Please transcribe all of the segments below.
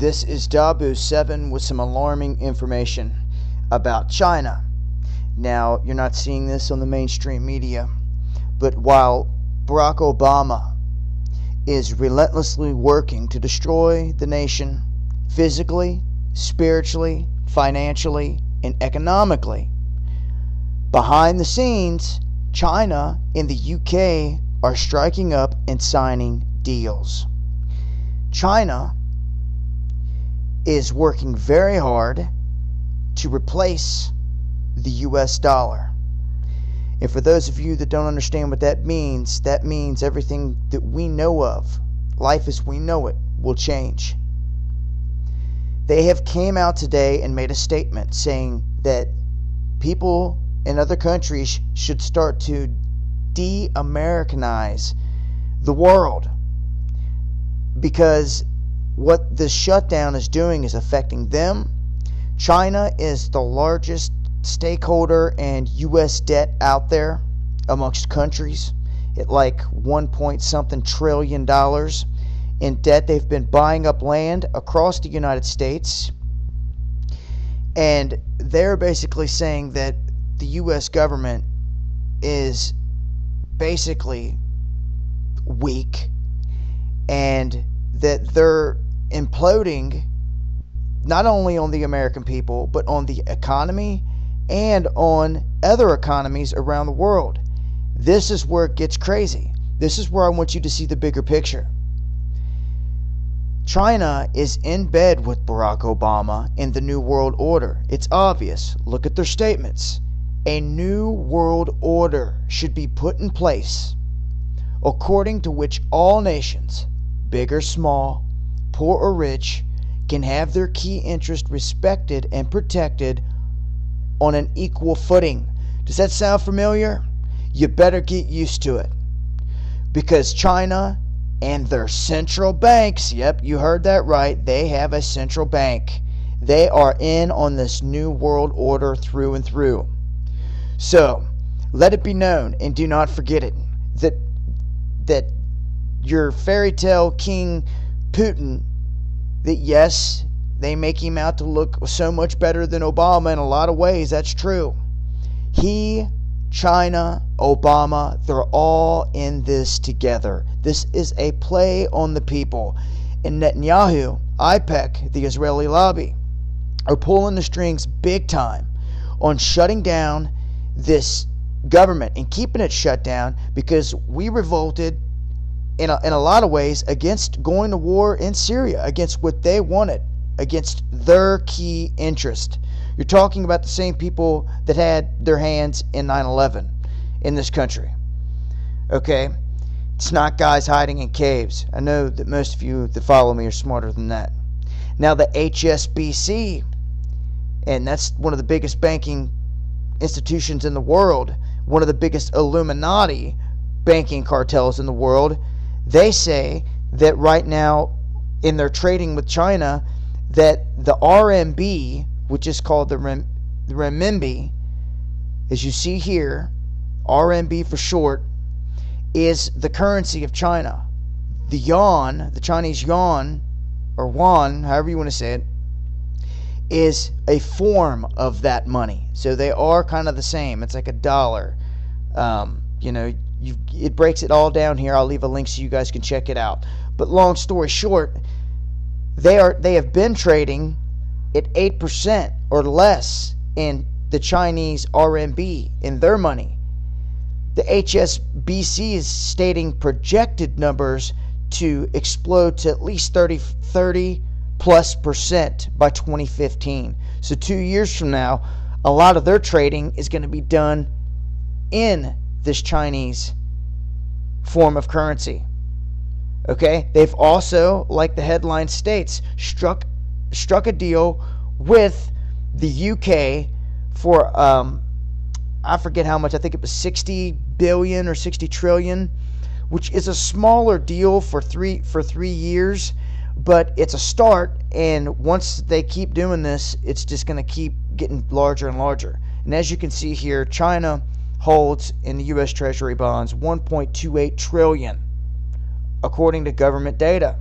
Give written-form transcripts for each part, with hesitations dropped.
This is Dabu7 with some alarming information about China. Now, you're not seeing this on the mainstream media, but while Barack Obama is relentlessly working to destroy the nation physically, spiritually, financially, and economically, behind the scenes, China and the UK are striking up and signing deals. China is working very hard to replace the US dollar. And for those of you that don't understand what that means everything that we know of, life as we know it, will change. They have came out today and made a statement saying that people in other countries should start to de-Americanize the world, because what this shutdown is doing is affecting them. China is the largest stakeholder in U.S. debt out there amongst countries at like 1 point something trillion dollars in debt. They've been buying up land across the United States, and they're basically saying that the U.S. government is basically weak and that they're imploding not only on the American people, but on the economy and on other economies around the world. This is where it gets crazy. This is where I want you to see the bigger picture. China is in bed with Barack Obama in the New World Order. It's obvious. Look at their statements. A new world order should be put in place, according to which all nations, big or small, poor or rich, can have their key interest respected and protected on an equal footing. Does that sound familiar? You better get used to it. Because China and their central banks, yep, you heard that right, they have a central bank. They are in on this new world order through and through. So, let it be known, and do not forget it, that your fairy tale king Putin, that yes, they make him out to look so much better than Obama in a lot of ways. That's true. He, China, Obama, they're all in this together. This is a play on the people. And Netanyahu, IPEC, the Israeli lobby, are pulling the strings big time on shutting down this government and keeping it shut down, because we revolted in a lot of ways against going to war in Syria, against what they wanted, against their key interest. You're talking about the same people that had their hands in 9/11 in this country. Okay? It's not guys hiding in caves. I know that most of you that follow me are smarter than that. Now the HSBC, and that's one of the biggest banking institutions in the world, one of the biggest Illuminati banking cartels in the world, they say that right now in their trading with China, that the RMB, which is called the renminbi, as you see here, RMB for short, is the currency of China. The yuan, the Chinese yuan, or yuan, however you want to say it, is a form of that money. So they are kind of the same. It's like a dollar. It breaks it all down here. I'll leave a link so you guys can check it out. But long story short, they have been trading at 8% or less in the Chinese RMB in their money. The HSBC is stating projected numbers to explode to at least 30 plus % by 2015. So 2 years from now, a lot of their trading is going to be done in this Chinese form of currency. Okay? They've also, like the headline states, struck a deal with the UK for I forget how much. I think it was 60 billion or 60 trillion, which is a smaller deal for 3 years, but it's a start, and once they keep doing this, it's just going to keep getting larger and larger. And as you can see here, China holds in the U.S. Treasury bonds 1.28 trillion, according to government data.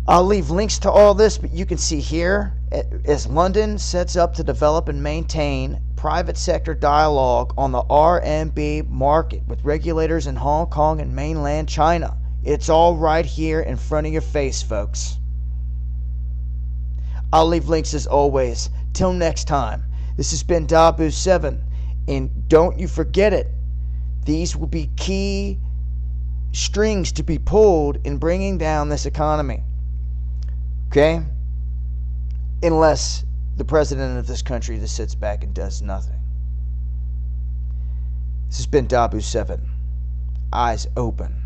I'll leave links to all this, but you can see here, as London sets up to develop and maintain private sector dialogue on the RMB market with regulators in Hong Kong and mainland China. It's all right here in front of your face, folks. I'll leave links as always. Till next time, this has been Dabu7, and don't you forget it, these will be key strings to be pulled in bringing down this economy. Okay? Unless the president of this country just sits back and does nothing. This has been Dabu7. Eyes open.